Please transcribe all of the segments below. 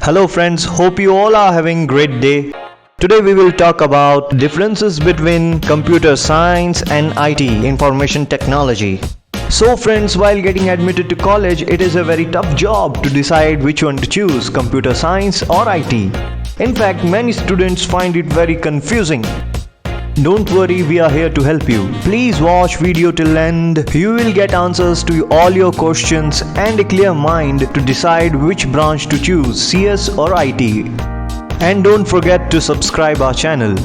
Hello friends, hope you all are having great day. Today we will talk about differences between computer science and IT, information technology. So friends, while getting admitted to college, it is a very tough job to decide which one to choose, computer science or IT. In fact, many students find it very confusing. Don't worry, we are here to help you. Please watch video till end. You will get answers to all your questions and a clear mind to decide which branch to choose, CS or IT. And don't forget to subscribe our channel.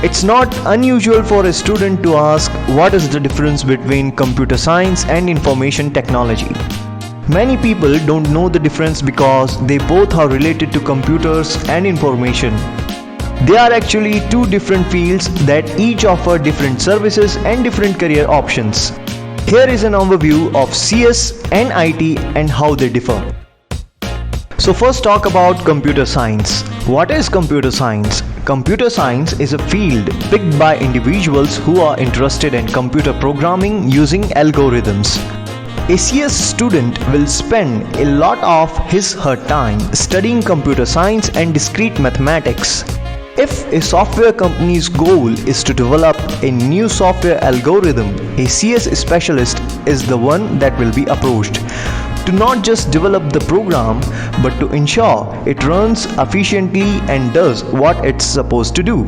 It's not unusual for a student to ask what is the difference between computer science and information technology. Many people don't know the difference because they both are related to computers and information. They are actually two different fields that each offer different services and different career options. Here is an overview of CS and IT and how they differ. So first talk about computer science. What is computer science? Computer science is a field picked by individuals who are interested in computer programming using algorithms. A CS student will spend a lot of his/her time studying computer science and discrete mathematics. If a software company's goal is to develop a new software algorithm, a CS specialist is the one that will be approached to not just develop the program but to ensure it runs efficiently and does what it's supposed to do.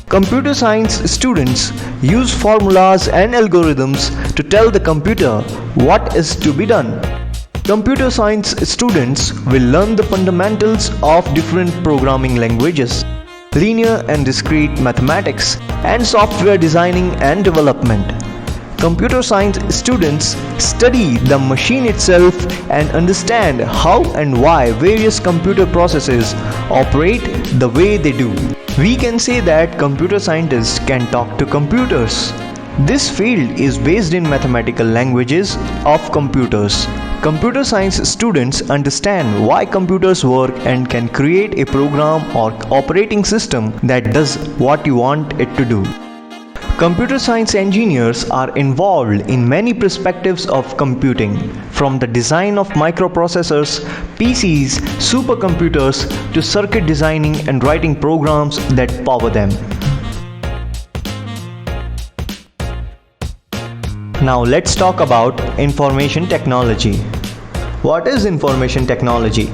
Computer science students use formulas and algorithms to tell the computer what is to be done. Computer science students will learn the fundamentals of different programming languages, linear and discrete mathematics, and software designing and development. Computer science students study the machine itself and understand how and why various computer processes operate the way they do. We can say that computer scientists can talk to computers. This field is based in mathematical languages of computers. Computer science students understand why computers work and can create a program or operating system that does what you want it to do. Computer science engineers are involved in many perspectives of computing, from the design of microprocessors, PCs, supercomputers, to circuit designing and writing programs that power them. Now let's talk about information technology. What is information technology?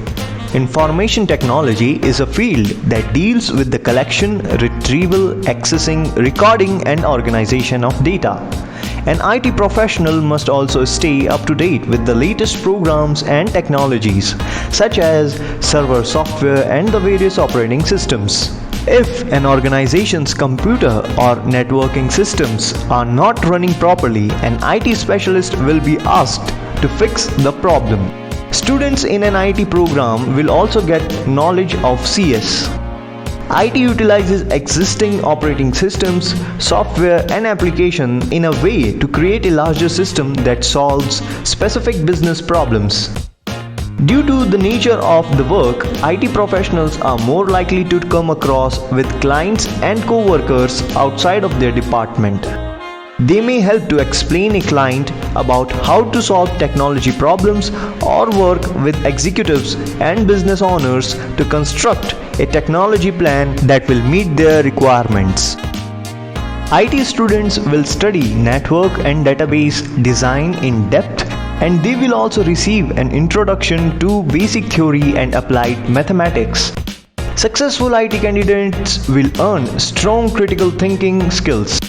Information technology is a field that deals with the collection, retrieval, accessing, recording and organization of data. An IT professional must also stay up to date with the latest programs and technologies, such as server software and the various operating systems. If an organization's computer or networking systems are not running properly, an IT specialist will be asked to fix the problem. Students in an IT program will also get knowledge of CS. IT utilizes existing operating systems, software and application in a way to create a larger system that solves specific business problems. Due to the nature of the work, IT professionals are more likely to come across with clients and co-workers outside of their department. They may help to explain a client about how to solve technology problems or work with executives and business owners to construct a technology plan that will meet their requirements. IT students will study network and database design in depth, and they will also receive an introduction to basic theory and applied mathematics. Successful IT candidates will earn strong critical thinking skills.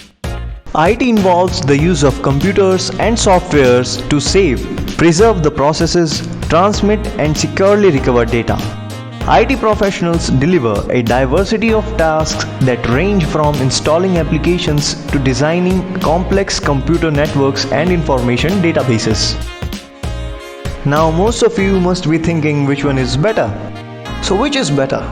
IT involves the use of computers and softwares to save, preserve the processes, transmit and securely recover data. IT professionals deliver a diversity of tasks that range from installing applications to designing complex computer networks and information databases. Now most of you must be thinking which one is better. So which is better?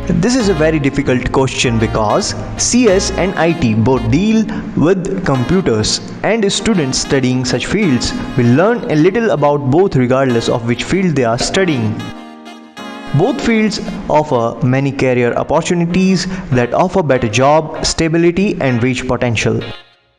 This is a very difficult question because CS and IT both deal with computers, and students studying such fields will learn a little about both regardless of which field they are studying. Both fields offer many career opportunities that offer better job stability and wage potential.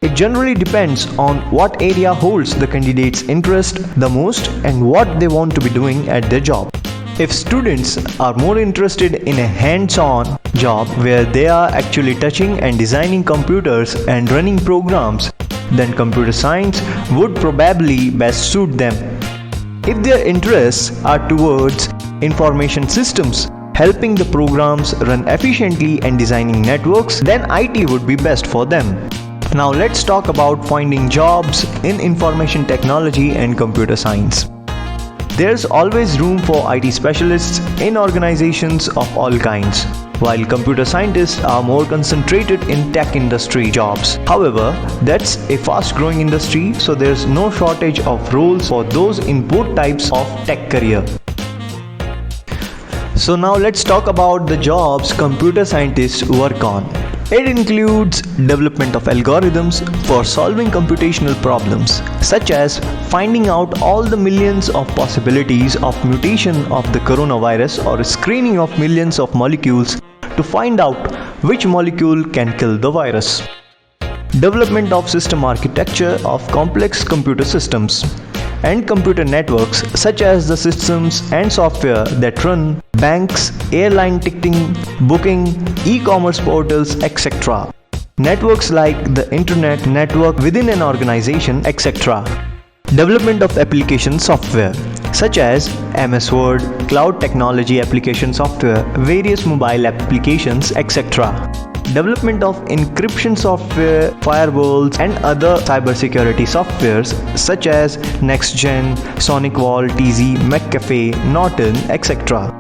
It generally depends on what area holds the candidate's interest the most and what they want to be doing at their job. If students are more interested in a hands-on job where they are actually touching and designing computers and running programs, then computer science would probably best suit them. If their interests are towards information systems, helping the programs run efficiently and designing networks, then IT would be best for them. Now let's talk about finding jobs in information technology and computer science. There's always room for IT specialists in organizations of all kinds, while computer scientists are more concentrated in tech industry jobs. However, that's a fast-growing industry, so there's no shortage of roles for those in both types of tech career. So now let's talk about the jobs computer scientists work on. It includes development of algorithms for solving computational problems, such as finding out all the millions of possibilities of mutation of the coronavirus or screening of millions of molecules to find out which molecule can kill the virus. Development of system architecture of complex computer systems and computer networks, such as the systems and software that run banks, airline ticketing, booking, e-commerce portals, etc. Networks like the internet network within an organization, etc. Development of application software, such as MS Word, cloud technology application software, various mobile applications, etc. Development of encryption software, firewalls and other cybersecurity softwares such as NextGen, SonicWall, TZ, McAfee, Norton, etc.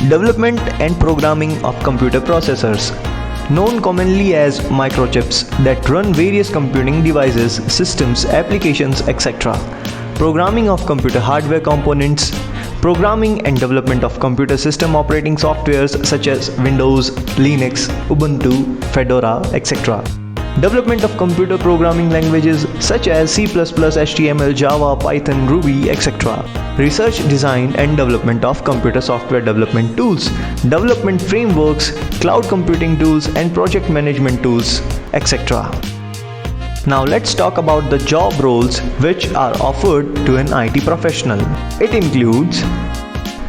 Development and programming of computer processors, known commonly as microchips, that run various computing devices, systems, applications, etc. Programming of computer hardware components, programming and development of computer system operating softwares such as Windows, Linux, Ubuntu, Fedora, etc. Development of computer programming languages such as C++, HTML, Java, Python, Ruby, etc. Research, design and development of computer software development tools, development frameworks, cloud computing tools and project management tools, etc. Now let's talk about the job roles which are offered to an IT professional. It includes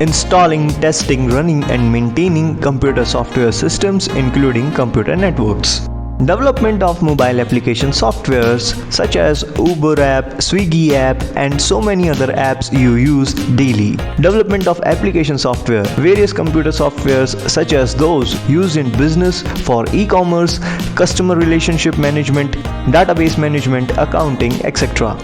installing, testing, running and maintaining computer software systems including computer networks. Development of mobile application softwares such as Uber app, Swiggy app and so many other apps you use daily. Development of application software, various computer softwares such as those used in business for e-commerce, customer relationship management, database management, accounting, etc.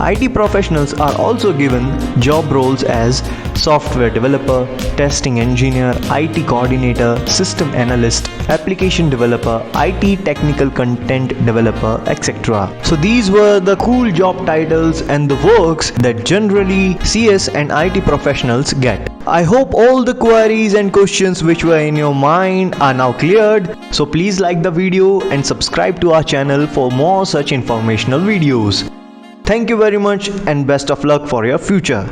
IT professionals are also given job roles as software developer, testing engineer, IT coordinator, system analyst, application developer, IT technical content developer, etc. So these were the cool job titles and the works that generally CS and IT professionals get. I hope all the queries and questions which were in your mind are now cleared. So please like the video and subscribe to our channel for more such informational videos. Thank you very much and best of luck for your future.